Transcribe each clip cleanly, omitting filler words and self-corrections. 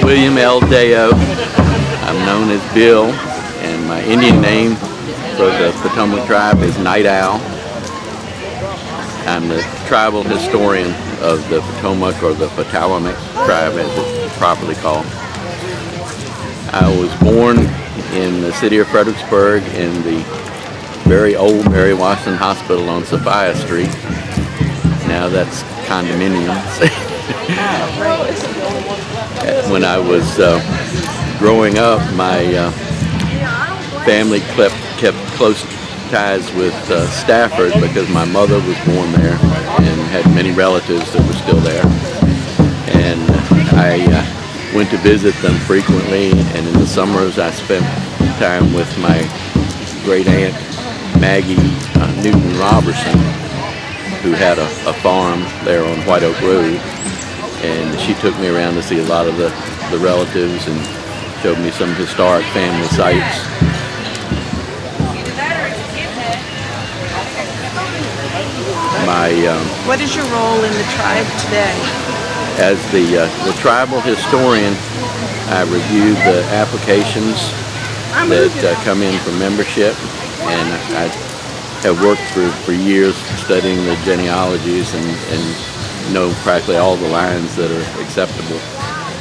William L. Deyo. I'm known as Bill, and my Indian name for the Patawomeck tribe is Night Owl. I'm the tribal historian of the Patawomeck, or the Patawomeck tribe as it's properly called. I was born in the city of Fredericksburg in the very old Mary Washington Hospital on Sophia Street. Now that's condominiums. When I was growing up, my family kept close ties with Stafford because my mother was born there and had many relatives that were still there. And I went to visit them frequently, and in the summers I spent time with my great aunt Maggie Newton Robertson, who had a farm there on White Oak Road, and she took me around to see a lot of the relatives and showed me some historic family sites. What is your role in the tribe today? As the tribal historian, I review the applications that come in for membership, and I have worked for years studying the genealogies and know practically all the lines that are acceptable.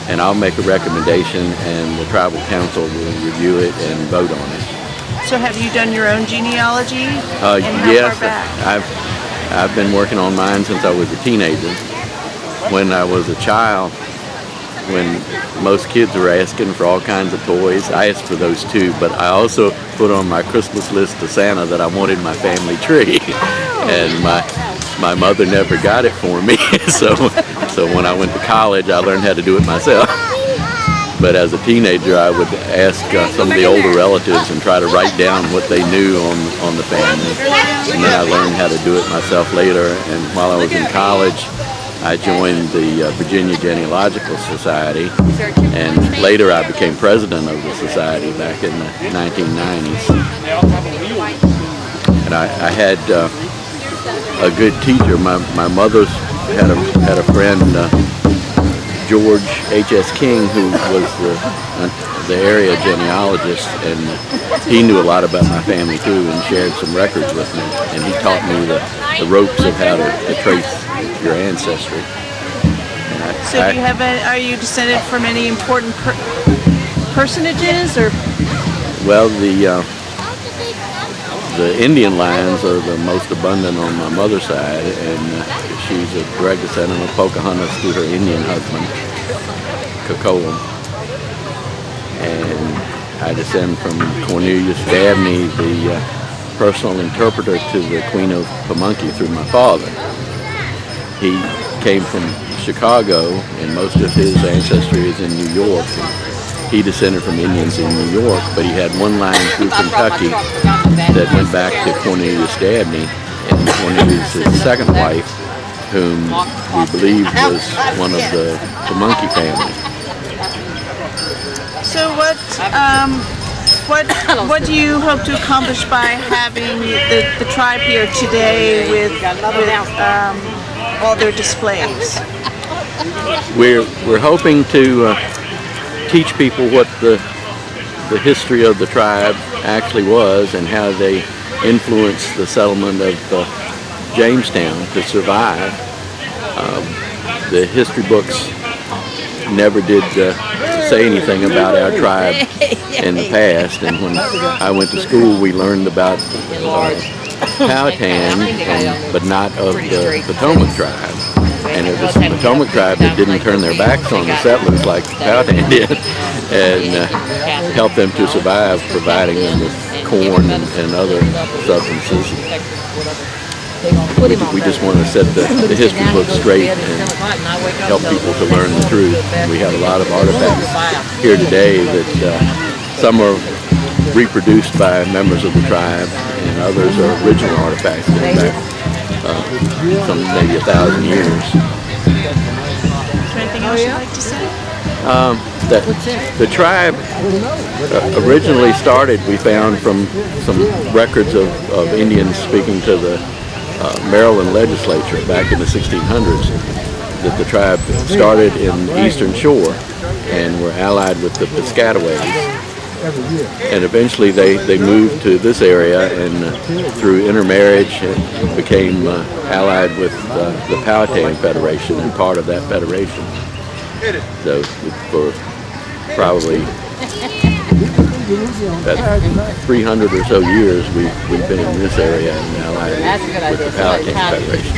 And I'll make a recommendation, and the tribal council will review it and vote on it. So have you done your own genealogy? And how yes, far back? I've been working on mine since I was a teenager. When I was a child, when most kids were asking for all kinds of toys, I asked for those too, but I also put on my Christmas list to Santa that I wanted my family tree. And my mother never got it for me, so when I went to college, I learned how to do it myself. But as a teenager, I would ask some of the older relatives and try to write down what they knew on the family. And then I learned how to do it myself later. And while I was in college, I joined the Virginia Genealogical Society, and later I became president of the society back in the 1990s. And I had a good teacher. My mother's had a friend, George H.S. King, who was the area genealogist, and he knew a lot about my family too and shared some records with me, and he taught me the ropes of how to trace your ancestry. So are you descended from any important personages, or? Well, the Indian lines are the most abundant on my mother's side, and she's a direct descendant of Pocahontas through her Indian husband, Cocoa. And I descend from Cornelius Dabney, the personal interpreter to the Queen of Pamunkey through my father. He came from Chicago, and most of his ancestry is in New York. He descended from Indians in New York, but he had one line through Kentucky that went back to Cornelius Dabney, and Cornelius' second wife, whom we believe was one of the Pamunkey family. So what do you hope to accomplish by having the tribe here today with all their displays? We're hoping to teach people what the history of the tribe actually was and how they influenced the settlement of Jamestown to survive. The history books never did say anything about our tribe in the past, and when I went to school we learned about Powhatan, but not of the Patawomeck tribe. And it was the Patawomeck tribe that didn't turn their backs on the settlers like Powhatan did, and helped them to survive, providing them with corn and other substances. We just want to set the history book straight and help people to learn the truth. We have a lot of artifacts here today that some are reproduced by members of the tribe, and others are original artifacts going back some maybe 1,000 years. Is there anything else you'd like to say? The tribe originally started, we found, from some records of Indians speaking to the Maryland legislature back in the 1600s, that the tribe started in the Eastern Shore and were allied with the Piscataways. And eventually they moved to this area, and through intermarriage became allied with the Powhatan Federation and part of that federation. So for probably about 300 or so years we've been in this area and allied with the Powhatan Federation.